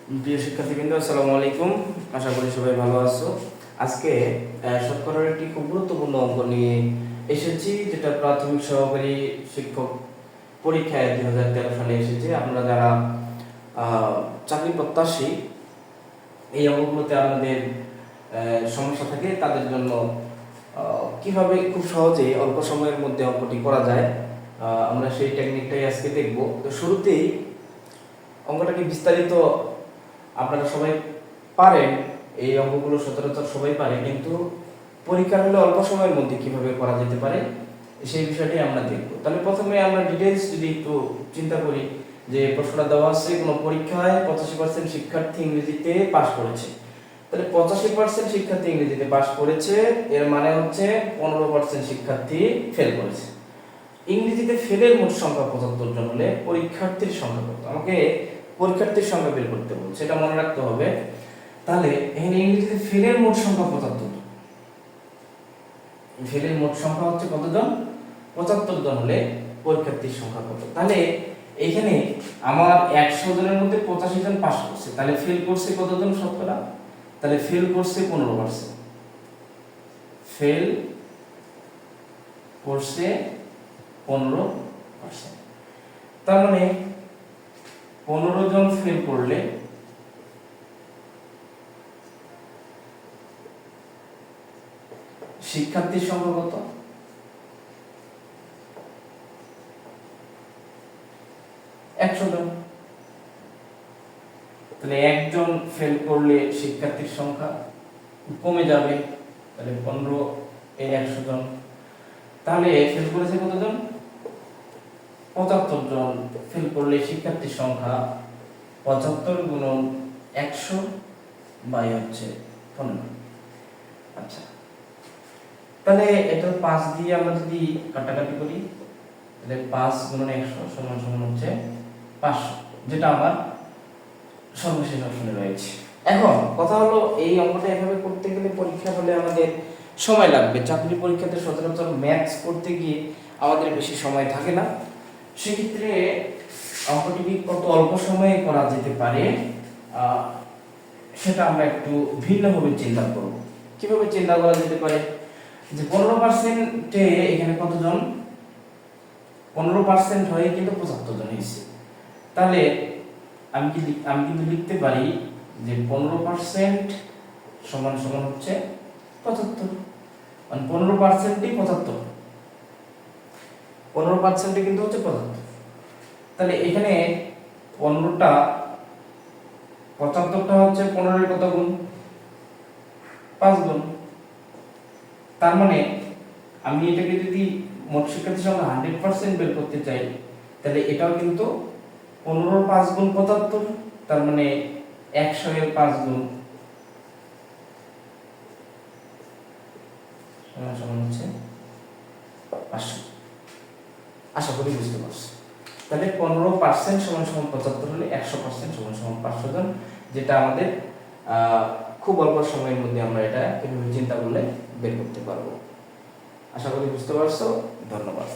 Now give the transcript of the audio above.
প্রিয় শিক্ষার্থীবৃন্দ, আসসালামু আলাইকুম। আশা করি সবাই ভালো আছো। আজকে শতকরার একটি খুব গুরুত্বপূর্ণ অঙ্ক নিয়ে এসেছি, যেটা প্রাথমিক সহকারী শিক্ষক পরীক্ষায় 2013 সালে এসেছে। আপনারা যারা চাকরি প্রত্যাশী, এই অঙ্কগুলোতে আপনাদের সমস্যা থাকে, তাদের জন্য কিভাবে খুব সহজে অল্প সময়ের মধ্যে অঙ্কটি করা যায়, আমরা সেই টেকনিকটাই আজকে দেখব। তো শুরুতেই অঙ্কটাকে বিস্তারিত আপনারা সবাই পারেন, এই অঙ্কগুলো সচরাচর সবাই পারে, কিন্তু পরীক্ষার হলে অল্প সময়ের মধ্যে কিভাবে করা যেতে পারে সেই বিষয়টি আমরা দেখব। তাহলে প্রথমে আমরা ডিটেইলস যদি একটু চিন্তা করি, যে প্রশ্নটা দেওয়া আছে, কোনো পরীক্ষায় 85% শিক্ষার্থী ইংরেজিতে পাশ করেছে। তাহলে 85% শিক্ষার্থী ইংরেজিতে পাশ করেছে, এর মানে হচ্ছে 15% শিক্ষার্থী ফেল করেছে। ইংরেজিতে ফেলের মোট সংখ্যা 75 জন হলে পরীক্ষার্থীর সংখ্যা কত? আমাকে পরীক্ষার্থীর সংখ্যা বের করতে বলছে, সেটা মনে রাখতে হবে। তাহলে এখানে ইংরেজিতে ফেলের মোট সংখ্যা 75 জন। ফেলের মোট সংখ্যা হচ্ছে কতজন? 75 জন হলে পরীক্ষার্থীর সংখ্যা কত? তাহলে এখানে আমার 100 জনের মধ্যে 85 জন পাস করছে, তাহলে ফেল করছে কতজন শতকরা? তাহলে ফেল করছে 15%। ফেল করছে 15%। তার মানে 15 জন ফেল করলে শিক্ষার্থীর সংখ্যা কত? 100 জন। তাহলে একজন ফেল করলে শিক্ষার্থীর সংখ্যা কমে যাবে, তাহলে 15 এর 100 জন। তাহলে ফেল করেছে কতজন? 75 জন। ফেল করলে শিক্ষার্থীর সংখ্যা 75 গুণন 100 বাই হচ্ছে 15। আচ্ছা, তাহলে এটা 5 দিয়ে আমরা যদি কাটাকাটি করি, তাহলে 5 গুণন 100 সমান সমান হচ্ছে 500, যেটা আমার সর্বশেষ অপশনে রয়েছে। এখন কথা হলো, এই অঙ্কটা এভাবে করতে গেলে পরীক্ষা হলে আমাদের সময় লাগবে। চাকরি পরীক্ষাতে সচরাচর ম্যাথস করতে গিয়ে আমাদের বেশি সময় থাকে না। সেক্ষেত্রে অঙ্কটি কত অল্প সময়ে করা যেতে পারে সেটা আমরা একটু ভিন্নভাবে চিন্তা করব। কিভাবে চিন্তা করা যেতে পারে? যে 15%-এ এখানে কতজন? 15% হয়ে কিন্তু 75 জন হয়েছে। তাহলে আমি কিন্তু লিখতে পারি যে 15% সমান সমান হচ্ছে 75, মানে 15%ই 75, 15%ই কিন্তু হচ্ছে 75। তাহলে এখানে 15টা 75টা হচ্ছে 15 এর কত গুণ? 5 গুণ। তার মানে আমি এটাকে যদি মোট শিক্ষার্থীর সংখ্যা 100% বের করতে চাই, তাহলে এটাও কিন্তু 15 5 গুণ 75, তার মানে 100 এর 5 গুণ সমান হচ্ছে 500। আশা করি বুঝতে পারছি। তাহলে 15% সমান সমান 75 হলে 100% সমান সমান 500 জন, যেটা আমাদের খুব অল্প সময়ের মধ্যে আমরা এটা কিভাবে চিন্তা করলে বের করতে পারবো। আশা করি বুঝতে পারছো। ধন্যবাদ।